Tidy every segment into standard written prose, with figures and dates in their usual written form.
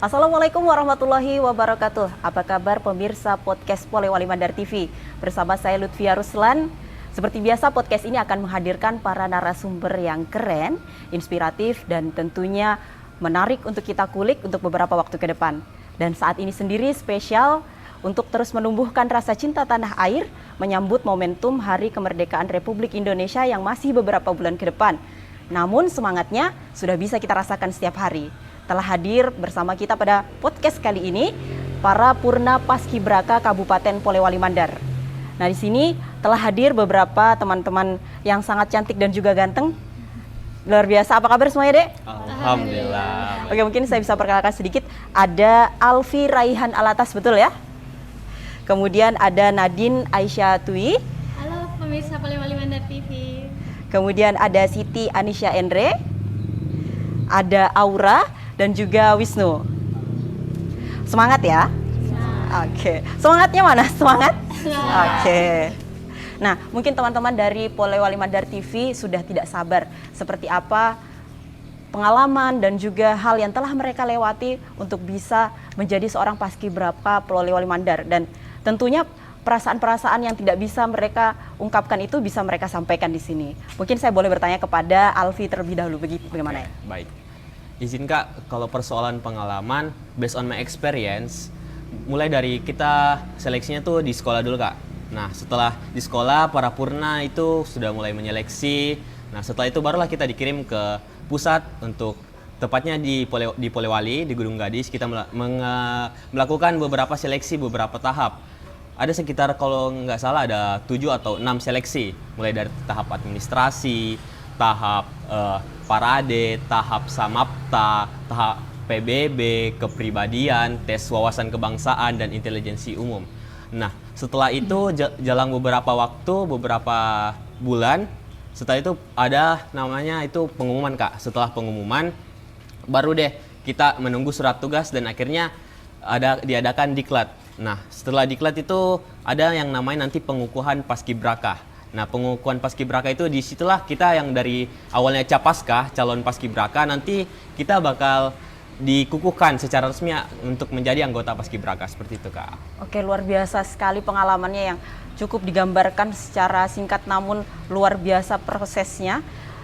Assalamualaikum warahmatullahi wabarakatuh. Apa kabar pemirsa podcast Polewali Mandar TV? Bersama saya Lutfia Ruslan. Seperti biasa podcast ini akan menghadirkan para narasumber yang keren, inspiratif dan tentunya menarik untuk kita kulik untuk beberapa waktu ke depan. Dan saat ini sendiri spesial untuk terus menumbuhkan rasa cinta tanah air menyambut momentum Hari Kemerdekaan Republik Indonesia yang masih beberapa bulan ke depan. Namun semangatnya sudah bisa kita rasakan setiap hari. Telah hadir bersama kita pada podcast kali ini para Purna Paskibraka Kabupaten Polewali Mandar. Nah, di sini telah hadir beberapa teman-teman yang sangat cantik dan juga ganteng. Luar biasa. Apa kabar semuanya, Dek? Alhamdulillah. Oke, mungkin saya bisa perkenalkan sedikit. Ada Alfi Raihan Alatas, betul ya? Kemudian ada Nadine Aisyah Tui. Halo pemirsa Polewali Mandar TV. Kemudian ada Siti Anisya Endre. Ada Aura dan juga Wisnu. Semangat ya? Oke. Semangatnya mana? Semangat? Oke. Nah, mungkin teman-teman dari Polewali Mandar TV sudah tidak sabar seperti apa pengalaman dan juga hal yang telah mereka lewati untuk bisa menjadi seorang paskibraka Polewali Mandar, dan tentunya perasaan-perasaan yang tidak bisa mereka ungkapkan itu bisa mereka sampaikan di sini. Mungkin saya boleh bertanya kepada Alfi terlebih dahulu, bagaimana ya? Baik. Izin Kak, kalau persoalan pengalaman, based on my experience, mulai dari kita seleksinya tuh di sekolah dulu Kak. Nah, setelah di sekolah, para Purna itu sudah mulai menyeleksi. Nah, setelah itu barulah kita dikirim ke pusat untuk, tepatnya di Polewali, di Gunung Gadis, kita melakukan beberapa seleksi, beberapa tahap. Ada sekitar, kalau nggak salah, ada 7 atau 6 seleksi. Mulai dari tahap administrasi, tahap parade, tahap samapta, tahap PBB, kepribadian, tes wawasan kebangsaan, dan intelijensi umum. Nah, setelah itu jalan beberapa waktu, beberapa bulan, setelah itu ada namanya itu pengumuman Kak. Setelah pengumuman, baru deh kita menunggu surat tugas dan akhirnya diadakan diklat. Nah, setelah diklat itu ada yang namanya nanti pengukuhan paskibraka. Nah, pengukuhan paskibraka itu disitulah kita yang dari awalnya capaska, calon paskibraka, nanti kita bakal dikukuhkan secara resmi untuk menjadi anggota paskibraka, seperti itu Kak. Oke, luar biasa sekali pengalamannya yang cukup digambarkan secara singkat namun luar biasa prosesnya.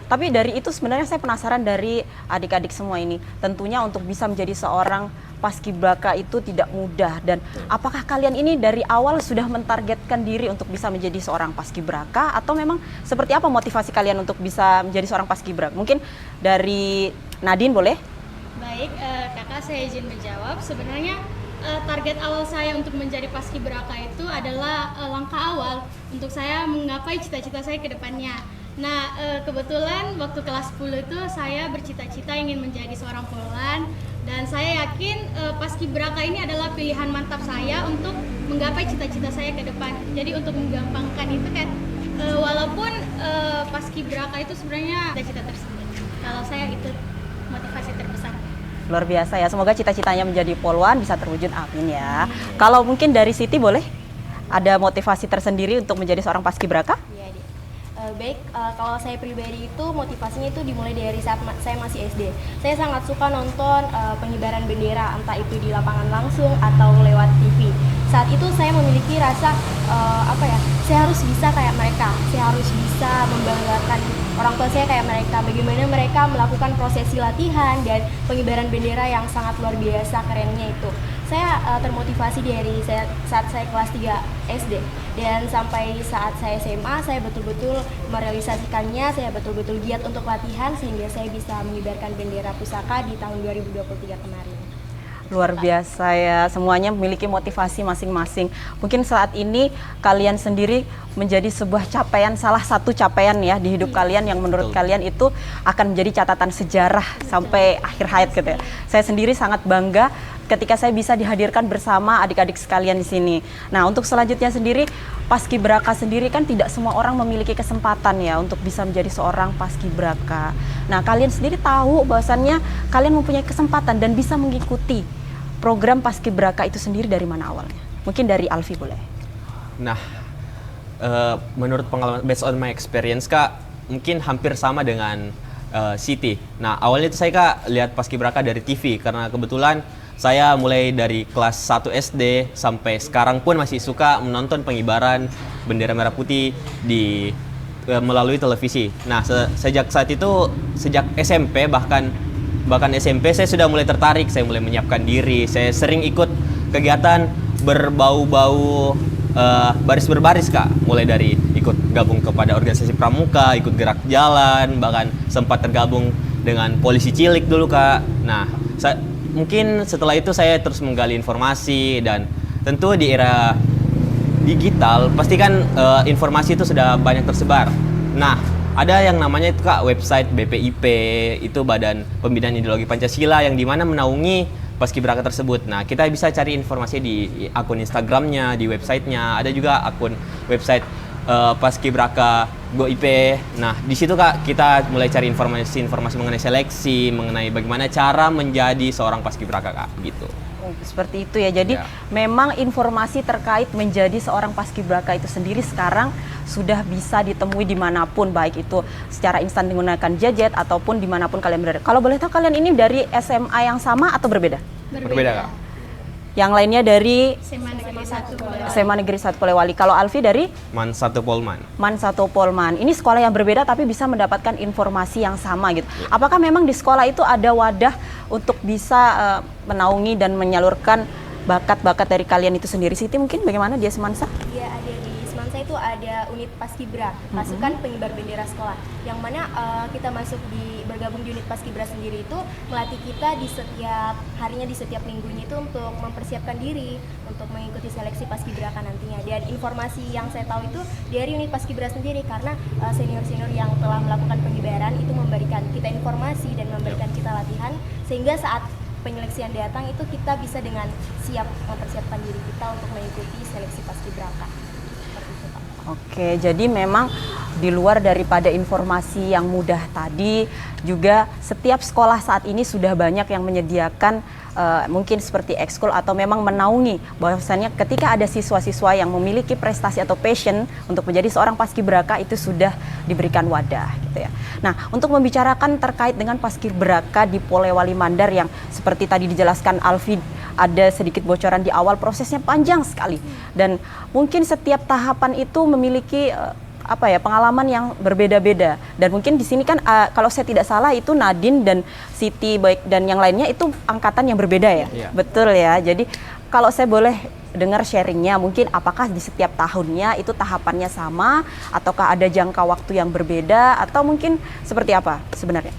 Tapi dari itu sebenarnya saya penasaran dari adik-adik semua ini. Tentunya untuk bisa menjadi seorang paskibraka itu tidak mudah, dan apakah kalian ini dari awal sudah mentargetkan diri untuk bisa menjadi seorang paskibraka, atau memang seperti apa motivasi kalian untuk bisa menjadi seorang paskibraka? Mungkin dari Nadine boleh? Baik, kakak saya izin menjawab. Sebenarnya target awal saya untuk menjadi paskibraka itu adalah langkah awal untuk saya menggapai cita-cita saya ke depannya. Nah, kebetulan waktu kelas 10 itu saya bercita-cita ingin menjadi seorang poluan, dan saya yakin paskibraka ini adalah pilihan mantap saya untuk menggapai cita-cita saya ke depan. Jadi untuk menggampangkan itu kan, walaupun paskibraka itu sebenarnya cita-cita tersebut. Kalau saya itu motivasi terbesar. Luar biasa ya, semoga cita-citanya menjadi poluan bisa terwujud, amin ya. Kalau mungkin dari Siti boleh? Ada motivasi tersendiri untuk menjadi seorang paskibraka? Iya, Dek. Baik, kalau saya pribadi itu motivasinya itu dimulai dari saat saya masih SD. Saya sangat suka nonton pengibaran bendera, entah itu di lapangan langsung atau lewat TV. Saat itu saya memiliki rasa saya harus bisa kayak mereka. Saya harus bisa membanggakan orang tua saya kayak mereka. Bagaimana mereka melakukan prosesi latihan dan pengibaran bendera yang sangat luar biasa kerennya itu. Saya termotivasi dari saat saya kelas 3 SD, dan sampai saat saya SMA saya betul-betul merealisasikannya. Saya betul-betul giat untuk latihan sehingga saya bisa mengibarkan bendera pusaka di tahun 2023 kemarin. Luar biasa ya, semuanya memiliki motivasi masing-masing. Mungkin saat ini kalian sendiri menjadi sebuah capaian, salah satu capaian ya di hidup kalian yang menurut kalian itu akan menjadi catatan sejarah sampai akhir hayat gitu ya. Saya sendiri sangat bangga ketika saya bisa dihadirkan bersama adik-adik sekalian di sini. Nah, untuk selanjutnya sendiri, paskibraka sendiri kan tidak semua orang memiliki kesempatan ya untuk bisa menjadi seorang paskibraka. Nah, kalian sendiri tahu bahwasannya kalian mempunyai kesempatan dan bisa mengikuti program paskibraka itu sendiri dari mana awalnya? Mungkin dari Alfi boleh. Nah, menurut pengalaman, based on my experience Kak, mungkin hampir sama dengan Siti. Nah, awalnya itu saya Kak lihat paskibraka dari TV karena kebetulan saya mulai dari kelas 1 SD sampai sekarang pun masih suka menonton pengibaran bendera merah putih melalui televisi. Nah, sejak saat itu, sejak SMP bahkan SMP saya sudah mulai tertarik, saya mulai menyiapkan diri, saya sering ikut kegiatan berbau-bau baris berbaris Kak, mulai dari ikut gabung kepada organisasi pramuka, ikut gerak jalan, bahkan sempat tergabung dengan polisi cilik dulu Kak. Nah, mungkin setelah itu saya terus menggali informasi, dan tentu di era digital pasti kan informasi itu sudah banyak tersebar. Nah, ada yang namanya itu Kak, website BPIP, itu Badan Pembinaan Ideologi Pancasila, yang dimana menaungi Paskibraka tersebut. Nah, kita bisa cari informasi di akun Instagramnya, di websitenya. Ada juga akun website Paskibraka GoIP. Nah, di situ Kak, kita mulai cari informasi mengenai seleksi, mengenai bagaimana cara menjadi seorang Paskibraka Kak, gitu. Seperti itu ya. Jadi memang informasi terkait menjadi seorang Paskibraka itu sendiri sekarang sudah bisa ditemui dimanapun, baik itu secara instan menggunakan gadget ataupun dimanapun kalian berada. Kalau boleh tahu, kalian ini dari SMA yang sama atau berbeda? Berbeda Kak. Yang lainnya dari SMA Negeri 1 Polewali. SMA Negeri 1 Polewali. Kalau Alfi dari Man 1 Polman. Man 1 Polman. Ini sekolah yang berbeda tapi bisa mendapatkan informasi yang sama gitu. Apakah memang di sekolah itu ada wadah untuk bisa menaungi dan menyalurkan bakat-bakat dari kalian itu sendiri? Siti, mungkin bagaimana di Semansa? Iya, ada di Semansa itu ada unit Paskibra, pasukan pengibar bendera sekolah. Yang mana kita bergabung di unit Paskibra sendiri itu melatih kita di setiap harinya, di setiap minggunya itu untuk mempersiapkan diri untuk mengikuti seleksi Paskibraka nantinya. Dan informasi yang saya tahu itu dari unit Paskibra sendiri, karena senior-senior yang telah melakukan pengibaran itu memberikan kita informasi dan memberikan kita latihan, sehingga saat penyeleksian datang itu kita bisa dengan siap mempersiapkan diri kita untuk mengikuti seleksi Paskibraka. Seperti itu, Pak. Oke, jadi memang di luar daripada informasi yang mudah tadi, juga setiap sekolah saat ini sudah banyak yang menyediakan mungkin seperti ekskul atau memang menaungi bahwasannya ketika ada siswa-siswa yang memiliki prestasi atau passion untuk menjadi seorang Paskibraka itu sudah diberikan wadah gitu ya. Nah, untuk membicarakan terkait dengan Paskibraka di Polewali Mandar yang seperti tadi dijelaskan Alfi, ada sedikit bocoran di awal, prosesnya panjang sekali dan mungkin setiap tahapan itu memiliki pengalaman yang berbeda-beda. Dan mungkin di sini kan kalau saya tidak salah itu Nadine dan Siti baik dan yang lainnya itu angkatan yang berbeda ya. Iya. Betul ya. Jadi kalau saya boleh dengar sharingnya, mungkin apakah di setiap tahunnya itu tahapannya sama ataukah ada jangka waktu yang berbeda atau mungkin seperti apa sebenarnya?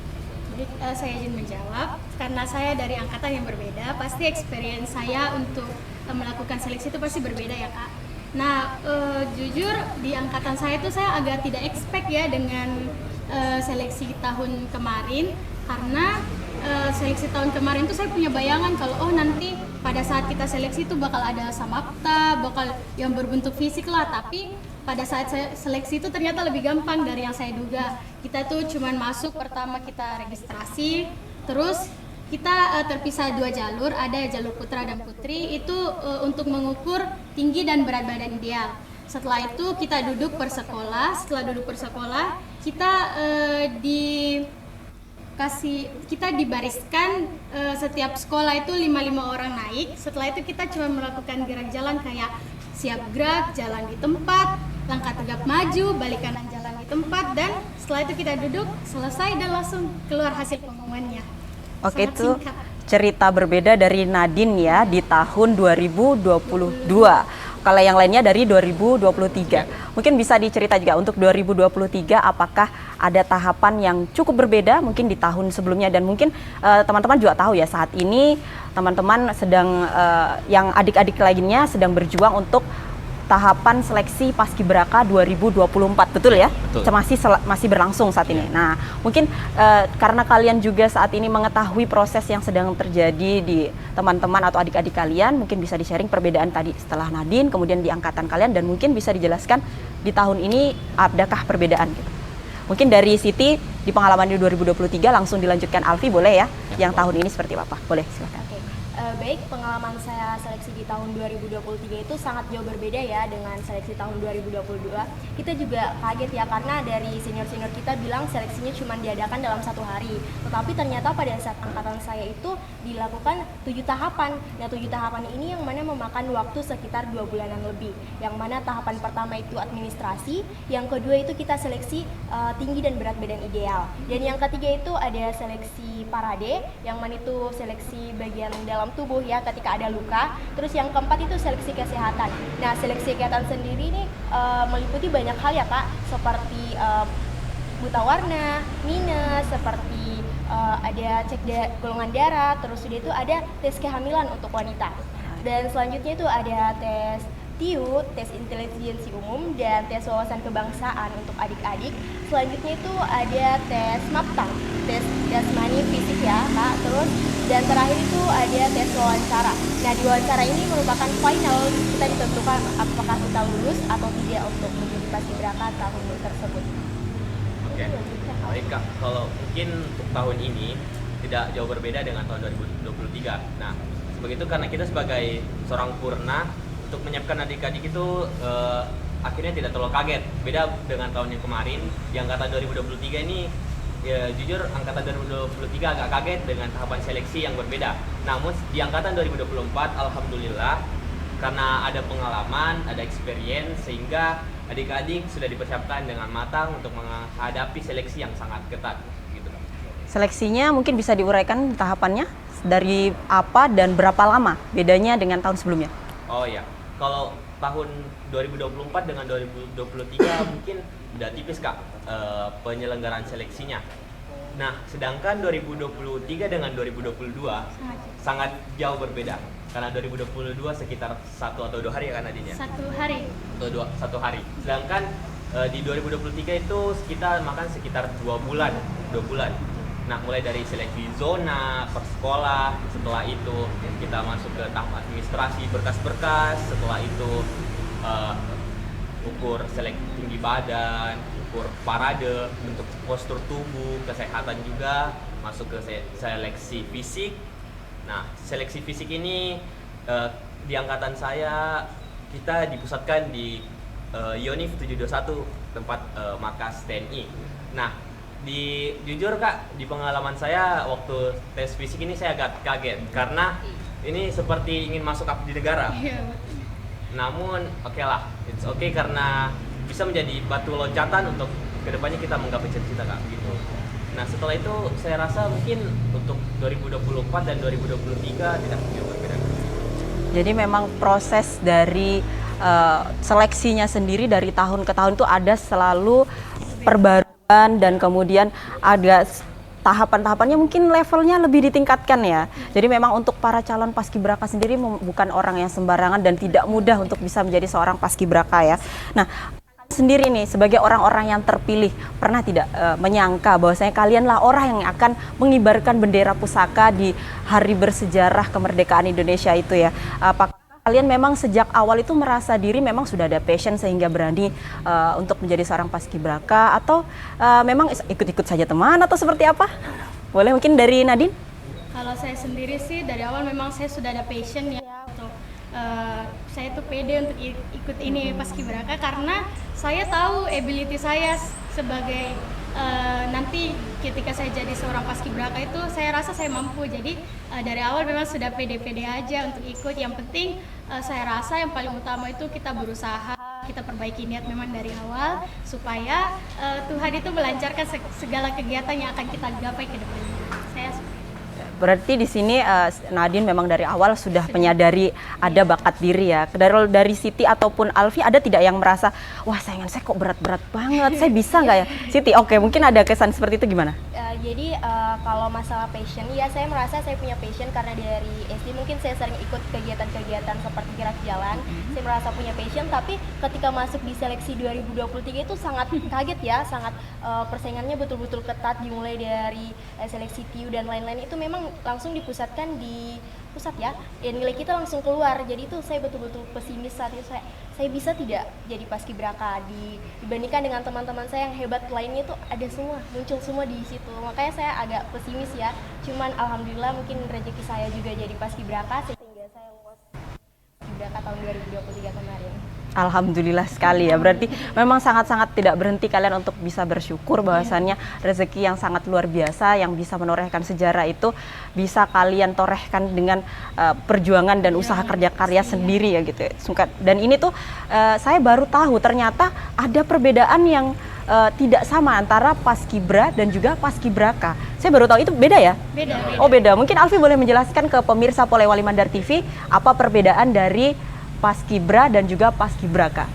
Jadi saya izin menjawab, karena saya dari angkatan yang berbeda, pasti experience saya untuk melakukan seleksi itu pasti berbeda ya Kak. Nah, jujur di angkatan saya itu saya agak tidak expect ya dengan seleksi tahun kemarin, karena seleksi tahun kemarin itu saya punya bayangan kalau nanti pada saat kita seleksi itu bakal ada samapta, bakal yang berbentuk fisik lah, tapi pada saat seleksi itu ternyata lebih gampang dari yang saya duga. Kita tuh cuman masuk, pertama kita registrasi, terus kita terpisah 2 jalur, ada jalur putra dan putri, itu untuk mengukur tinggi dan berat badan ideal. Setelah itu kita duduk per sekolah, setelah duduk per sekolah, kita dibariskan, setiap sekolah itu 5 orang naik. Setelah itu kita cuma melakukan gerak jalan kayak siap gerak, jalan di tempat, langkah tegap maju, balik kanan jalan di tempat, dan setelah itu kita duduk, selesai dan langsung keluar hasil pengumumannya. Oke, Sangat itu singkat. cerita berbeda dari Nadine ya di tahun 2022. Kalau yang lainnya dari 2023. Mungkin bisa dicerita juga untuk 2023 apakah ada tahapan yang cukup berbeda mungkin di tahun sebelumnya, dan mungkin teman-teman juga tahu ya saat ini teman-teman sedang yang adik-adik lainnya sedang berjuang untuk tahapan seleksi Paskibraka 2024, betul ya? Betul. Masih berlangsung saat ini. Nah, mungkin karena kalian juga saat ini mengetahui proses yang sedang terjadi di teman-teman atau adik-adik kalian, mungkin bisa di-sharing perbedaan tadi setelah Nadine, kemudian di angkatan kalian, dan mungkin bisa dijelaskan di tahun ini adakah perbedaan gitu. Mungkin dari Siti di pengalaman di 2023 langsung dilanjutkan Alfi, boleh ya? Yang tahun ini seperti apa? Boleh, silakan. Oke. Baik, pengalaman saya seleksi di tahun 2023 itu sangat jauh berbeda ya dengan seleksi tahun 2022. Kita juga kaget ya karena dari senior-senior kita bilang seleksinya cuma diadakan dalam 1 hari. Tetapi ternyata pada saat angkatan saya itu dilakukan 7 tahapan. Nah, 7 tahapan ini yang mana memakan waktu sekitar 2 bulanan lebih. Yang mana tahapan pertama itu administrasi, yang kedua itu kita seleksi tinggi dan berat badan ideal. Dan yang ketiga itu ada seleksi parade, yang mana itu seleksi bagian dalam tubuh ya ketika ada luka. Terus yang keempat itu seleksi kesehatan. Nah, seleksi kesehatan sendiri ini meliputi banyak hal ya Kak, seperti buta warna, minus, seperti ada cek golongan darah, terus sudah itu ada tes kehamilan untuk wanita. Dan selanjutnya itu ada tes TIU, tes intelijensi umum, dan tes wawasan kebangsaan untuk adik-adik. Selanjutnya itu ada tes MAPTAN, tes jasmani fisik ya Kak. Terus dan terakhir itu ada tes wawancara. Nah, di wawancara ini merupakan final kita ditentukan apakah kita lulus atau tidak untuk menjadi paskibraka tahun tersebut. Oke, baik Kak. Kalau mungkin untuk tahun ini tidak jauh berbeda dengan tahun 2023. Nah, begitu karena kita sebagai seorang purna untuk menyiapkan adik-adik itu akhirnya tidak terlalu kaget. Beda dengan tahun yang kemarin, di angkatan 2023 ini ya, jujur angkatan 2023 agak kaget dengan tahapan seleksi yang berbeda. Namun di angkatan 2024 alhamdulillah karena ada pengalaman, ada experience sehingga adik-adik sudah dipersiapkan dengan matang untuk menghadapi seleksi yang sangat ketat gitu. Seleksinya mungkin bisa diuraikan tahapannya dari apa dan berapa lama bedanya dengan tahun sebelumnya? Oh iya, kalau tahun 2024 dengan 2023 mungkin udah tipis Kak penyelenggaraan seleksinya. Nah, sedangkan 2023 dengan 2022 sangat jauh berbeda. Karena 2022 sekitar 1 atau 2 hari ya kan Nadine? 1 hari. Satu hari. Sedangkan di 2023 itu kita makan sekitar 2 bulan. Nah, mulai dari seleksi zona, per sekolah, setelah itu kita masuk ke tahap administrasi, berkas-berkas, setelah itu ukur seleksi tinggi badan, ukur parade, bentuk postur tubuh, kesehatan juga, masuk ke seleksi fisik. Nah, seleksi fisik ini di angkatan saya kita dipusatkan di Yonif 721 tempat markas TNI. Nah, jujur Kak, di pengalaman saya waktu tes fisik ini saya agak kaget karena ini seperti ingin masuk abdi negara. Namun oke lah, it's okay karena bisa menjadi batu loncatan untuk kedepannya kita menggapai cita-cita Kak gitu. Nah, setelah itu saya rasa mungkin untuk 2024 dan 2023 tidak jauh berbeda. Jadi memang proses dari seleksinya sendiri dari tahun ke tahun itu ada selalu perbaruan dan kemudian ada tahapan-tahapannya mungkin levelnya lebih ditingkatkan ya. Jadi memang untuk para calon paskibraka sendiri bukan orang yang sembarangan dan tidak mudah untuk bisa menjadi seorang paskibraka ya. Nah, sendiri nih sebagai orang-orang yang terpilih pernah tidak menyangka bahwasanya kalianlah orang yang akan mengibarkan bendera pusaka di hari bersejarah kemerdekaan Indonesia itu ya. Apakah kalian memang sejak awal itu merasa diri memang sudah ada passion sehingga berani untuk menjadi seorang paskibraka atau memang ikut-ikut saja teman atau seperti apa? Boleh mungkin dari Nadine? Kalau saya sendiri sih dari awal memang saya sudah ada passion ya untuk saya tuh pede untuk ikut ini paskibraka karena saya tahu ability saya sebagai nanti ketika saya jadi seorang paskibraka itu saya rasa saya mampu. Jadi dari awal memang sudah pede-pede aja untuk ikut. Yang penting saya rasa yang paling utama itu kita berusaha, kita perbaiki niat memang dari awal supaya Tuhan itu melancarkan segala kegiatan yang akan kita gapai ke depannya. Saya Berarti di sini Nadine memang dari awal sudah menyadari ada bakat diri ya. Dari Siti ataupun Alfi ada tidak yang merasa, wah saingan saya kok berat-berat banget, saya bisa nggak ya? Siti, oke, mungkin ada kesan seperti itu gimana? Jadi kalau masalah passion, ya saya merasa saya punya passion karena dari SD mungkin saya sering ikut kegiatan-kegiatan seperti gerak jalan. Saya merasa punya passion, tapi ketika masuk di seleksi 2023 itu sangat kaget ya, sangat persaingannya betul-betul ketat dimulai dari seleksi TIU dan lain-lain itu memang langsung dipusatkan di pusat ya, nilai kita langsung keluar. Jadi itu saya betul-betul pesimis saat itu, saya bisa tidak jadi paskibraka dibandingkan dengan teman-teman saya yang hebat lainnya itu ada semua, muncul semua di situ. Makanya saya agak pesimis ya. Cuman alhamdulillah mungkin rezeki saya juga jadi paskibraka sehingga saya lolos paskibraka tahun 2023 kemarin. Alhamdulillah sekali ya, berarti memang sangat-sangat tidak berhenti kalian untuk bisa bersyukur bahwasannya rezeki yang sangat luar biasa yang bisa menorehkan sejarah itu bisa kalian torehkan dengan perjuangan dan usaha kerja karya sendiri ya gitu ya. Dan ini tuh saya baru tahu ternyata ada perbedaan yang tidak sama antara paskibra dan juga paskibraka. Saya baru tahu itu beda ya? Beda. Oh beda, mungkin Alfi boleh menjelaskan ke pemirsa Polewali Mandar TV apa perbedaan dari paskibra dan juga paskibraka.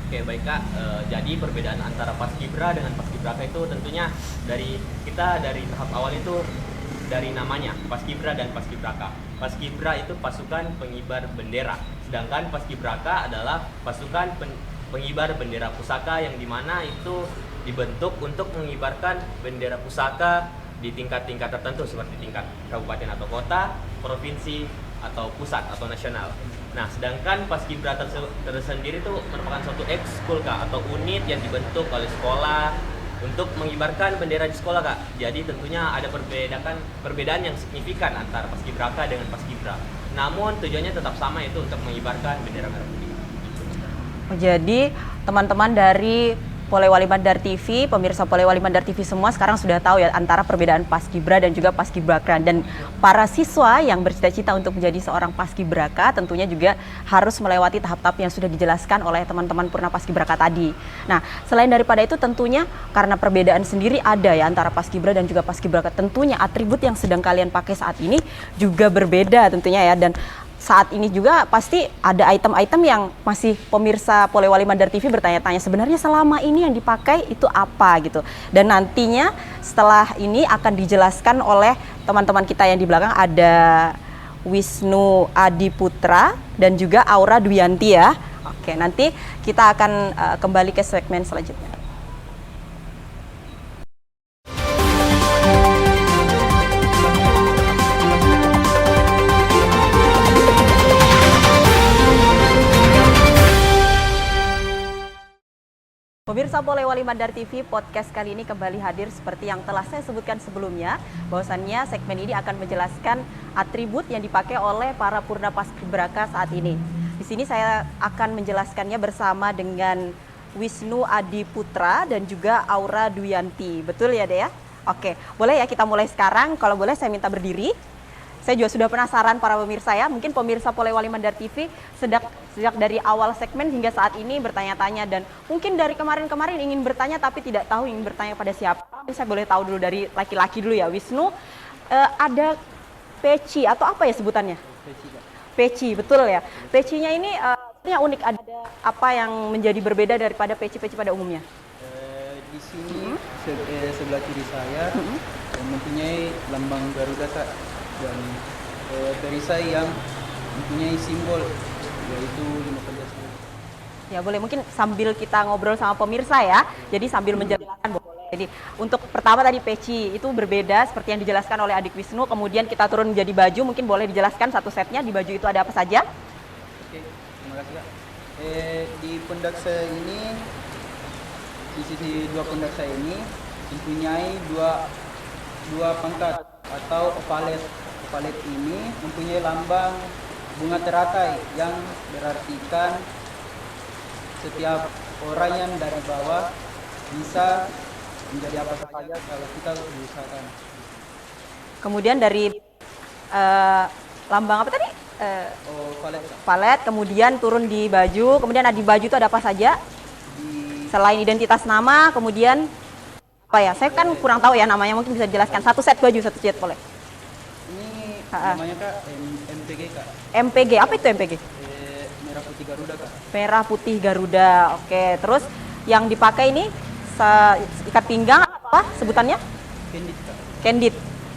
Oke baik Kak, jadi perbedaan antara paskibra dengan paskibraka itu tentunya dari tahap awal itu dari namanya paskibra dan paskibraka. Paskibra itu pasukan pengibar bendera, sedangkan paskibraka adalah pasukan pengibar bendera pusaka yang dimana itu dibentuk untuk mengibarkan bendera pusaka di tingkat-tingkat tertentu seperti tingkat kabupaten atau kota, provinsi, atau pusat atau nasional. Nah, sedangkan paskibra tersendiri itu merupakan suatu ekskul Kak, atau unit yang dibentuk oleh sekolah untuk mengibarkan bendera di sekolah Kak. Jadi tentunya ada perbedaan yang signifikan antara paskibraka dengan paskibra. Namun tujuannya tetap sama, itu untuk mengibarkan bendera merah putih. Jadi teman-teman dari Polewali Mandar TV, pemirsa Polewali Mandar TV semua sekarang sudah tahu ya antara perbedaan paskibra dan juga paskibraka. Dan para siswa yang bercita-cita untuk menjadi seorang paskibraka tentunya juga harus melewati tahap-tahap yang sudah dijelaskan oleh teman-teman Purna Paskibraka tadi. Nah, selain daripada itu tentunya karena perbedaan sendiri ada ya antara paskibra dan juga paskibraka. Tentunya atribut yang sedang kalian pakai saat ini juga berbeda tentunya ya. Dan saat ini juga pasti ada item-item yang masih pemirsa Polewali Mandar TV bertanya-tanya sebenarnya selama ini yang dipakai itu apa gitu. Dan nantinya setelah ini akan dijelaskan oleh teman-teman kita yang di belakang, ada Wisnu Adiputra dan juga Aura Duyanti ya. Oke, nanti kita akan kembali ke segmen selanjutnya. Pemirsa Polewali Mandar TV, podcast kali ini kembali hadir seperti yang telah saya sebutkan sebelumnya, bahwasannya segmen ini akan menjelaskan atribut yang dipakai oleh para Purna Paskibraka saat ini. Di sini saya akan menjelaskannya bersama dengan Wisnu Adiputra dan juga Aura Duyanti. Betul ya, Dea? Oke, boleh ya kita mulai sekarang. Kalau boleh saya minta berdiri. Saya juga sudah penasaran para pemirsa ya, mungkin pemirsa Polewali Mandar TV sejak dari awal segmen hingga saat ini bertanya-tanya, dan mungkin dari kemarin-kemarin ingin bertanya tapi tidak tahu ingin bertanya pada siapa. Saya boleh tahu dulu dari laki-laki dulu ya, Wisnu, ada peci atau apa ya sebutannya? Peci, betul ya. Pecinya ini yang unik, ada apa yang menjadi berbeda daripada peci-peci pada umumnya? Di sini sebelah kiri saya mempunyai lambang Garuda Kak, dan perisai yang mempunyai simbol yaitu 5 Pancasila. Ya boleh, mungkin sambil kita ngobrol sama pemirsa ya, jadi sambil menjelaskan boleh. Jadi untuk pertama tadi peci itu berbeda seperti yang dijelaskan oleh adik Wisnu, kemudian kita turun menjadi baju, mungkin boleh dijelaskan satu setnya di baju itu ada apa saja? Oke, terima kasih Kak. Di pundak saya ini, di sisi dua pundak saya ini mempunyai dua pangkat atau opalet. Opalet ini mempunyai lambang bunga teratai yang berartikan setiap orang yang dari bawah bisa menjadi apa saja kalau kita berusahakan. Kemudian dari lambang apa tadi? Palet. Palet, kemudian turun di baju, kemudian di baju itu ada apa saja? Selain identitas nama, kemudian apa ya? Saya kan kurang tahu ya namanya, mungkin bisa dijelaskan. Satu set baju, satu set boleh. Ini namanya Kak MPG Kak. MPG, apa itu MPG? Merah Putih Garuda Kak. Merah Putih Garuda, oke. Terus yang dipakai ini ikat pinggang apa sebutannya? Candid Kak. Candid.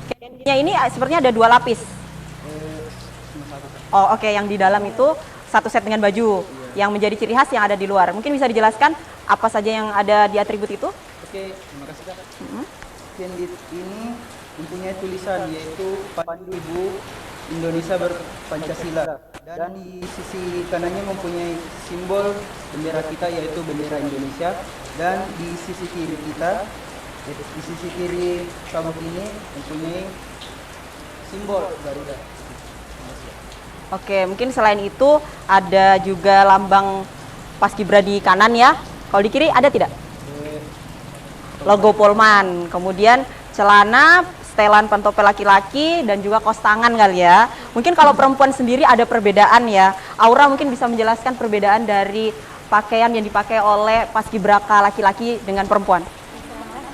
Candidnya ini sepertinya ada 2 lapis. Cuma satu Kak. Oh oke, yang di dalam itu satu set dengan baju. Yang menjadi ciri khas yang ada di luar. Mungkin bisa dijelaskan apa saja yang ada di atribut itu? Oke, terima kasih Kak. Candid ini mempunyai tulisan yaitu Pandu Ibu Indonesia Berpancasila, dan di sisi kanannya mempunyai simbol bendera kita yaitu bendera Indonesia, dan di sisi kiri kita, di sisi kiri sabuk ini mempunyai simbol Garuda. Oke, mungkin selain itu ada juga lambang Paskibra di kanan ya. Kalau di kiri ada tidak? Logo Polman, kemudian celana, setelan pentopel laki-laki, dan juga kos tangan kali ya. Mungkin kalau perempuan sendiri ada perbedaan ya. Aura mungkin bisa menjelaskan perbedaan dari pakaian yang dipakai oleh paskibraka laki-laki dengan perempuan.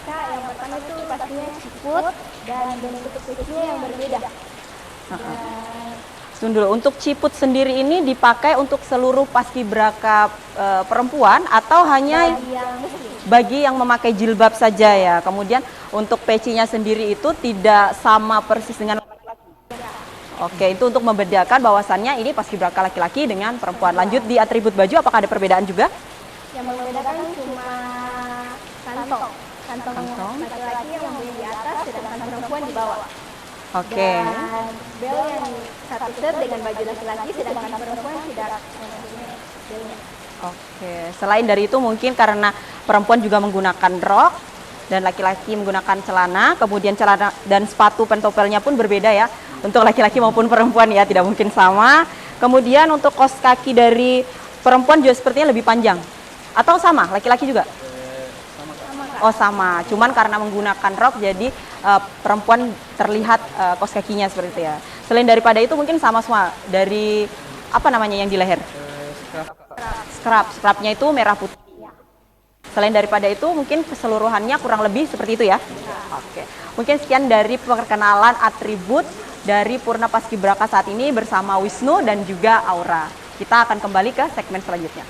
Kak, yang pertama itu pastinya ciput dan bentuk fisiknya yang berbeda. Tunggu dulu, untuk ciput sendiri ini dipakai untuk seluruh paskibraka perempuan atau hanya bagi yang memakai jilbab saja ya? Kemudian untuk pecinya sendiri itu tidak sama persis dengan laki-laki. Oke, itu untuk membedakan bahwasannya ini paskibraka laki-laki dengan perempuan. Lanjut di atribut baju, apakah ada perbedaan juga? Yang membedakan cuma kantong laki-laki yang mempunyai di atas, sedangkan perempuan di bawah. Oke. Dan bel yang satu set dengan baju laki-laki, sedangkan perempuan tidak mempunyai belnya. Oke, selain dari itu mungkin karena perempuan juga menggunakan rok dan laki-laki menggunakan celana, kemudian celana dan sepatu pentopelnya pun berbeda ya. Untuk laki-laki maupun perempuan ya, tidak mungkin sama. Kemudian untuk kaos kaki dari perempuan juga sepertinya lebih panjang. Atau sama, laki-laki juga? Oh sama, cuman karena menggunakan rok jadi perempuan terlihat kaos kakinya seperti itu ya. Selain daripada itu mungkin sama semua dari apa namanya yang di leher? Scrubnya itu merah putih. Selain daripada itu mungkin keseluruhannya kurang lebih seperti itu ya. Oke, mungkin sekian dari perkenalan atribut dari Purna Paskibraka saat ini bersama Wisnu dan juga Aura. Kita akan kembali ke segmen selanjutnya.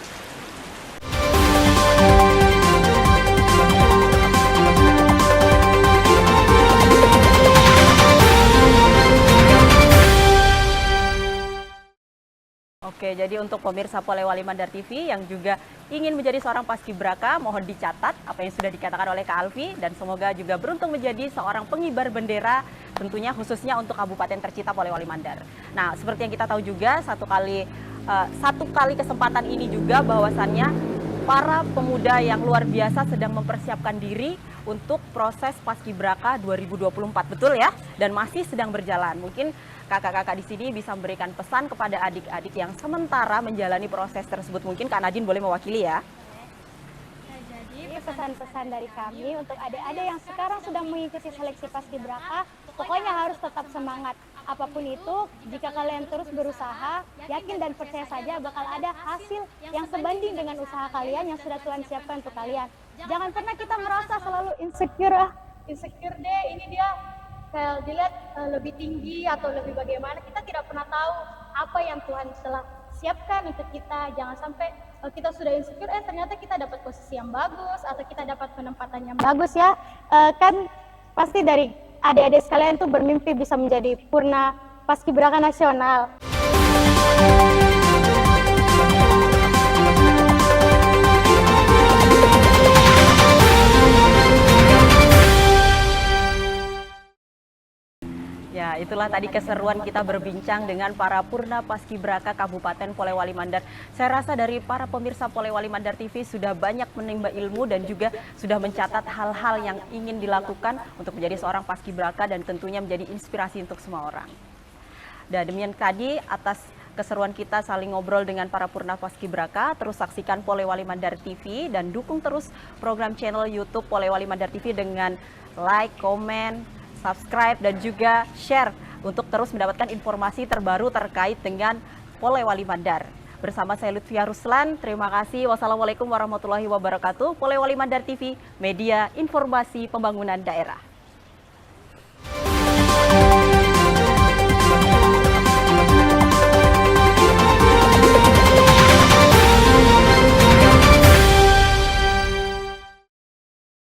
Oke, jadi untuk pemirsa Polewali Mandar TV yang juga ingin menjadi seorang paskibraka, mohon dicatat apa yang sudah dikatakan oleh Kak Alfi, dan semoga juga beruntung menjadi seorang pengibar bendera, tentunya khususnya untuk Kabupaten tercinta Polewali Mandar. Nah, seperti yang kita tahu juga, satu kali kesempatan ini juga bahwasannya para pemuda yang luar biasa sedang mempersiapkan diri untuk proses Paskibraka 2024, betul ya? Dan masih sedang berjalan. Mungkin kakak-kakak di sini bisa memberikan pesan kepada adik-adik yang sementara menjalani proses tersebut. Mungkin Kak Nadine boleh mewakili ya. Jadi pesan-pesan dari kami untuk adik-adik yang sekarang sedang mengikuti seleksi Paskibraka, pokoknya harus tetap semangat. Apapun itu, jika kalian terus berusaha, yakin dan percaya saja bakal ada hasil yang sebanding dengan usaha kalian yang sudah Tuhan siapkan untuk kalian. Jangan pernah kita merasa selalu insecure deh, ini dia kayak dilihat lebih tinggi atau lebih bagaimana. Kita tidak pernah tahu apa yang Tuhan telah siapkan untuk kita. Jangan sampai kita sudah insecure, ternyata kita dapat posisi yang bagus atau kita dapat penempatan yang bagus ya. Kan pasti dari adik-adik sekalian tuh bermimpi bisa menjadi Purna Paskibraka Nasional. Ya, itulah tadi keseruan kita berbincang dengan para Purna Paskibraka Kabupaten Polewali Mandar. Saya rasa dari para pemirsa Polewali Mandar TV sudah banyak menimba ilmu dan juga sudah mencatat hal-hal yang ingin dilakukan untuk menjadi seorang Paskibraka dan tentunya menjadi inspirasi untuk semua orang. Dan demikian tadi atas keseruan kita saling ngobrol dengan para Purna Paskibraka. Terus saksikan Polewali Mandar TV dan dukung terus program channel YouTube Polewali Mandar TV dengan like, komen, subscribe, dan juga share untuk terus mendapatkan informasi terbaru terkait dengan Polewali Mandar. Bersama saya Lutfia Ruslan, terima kasih. Wassalamualaikum warahmatullahi wabarakatuh. Polewali Mandar TV, media informasi pembangunan daerah.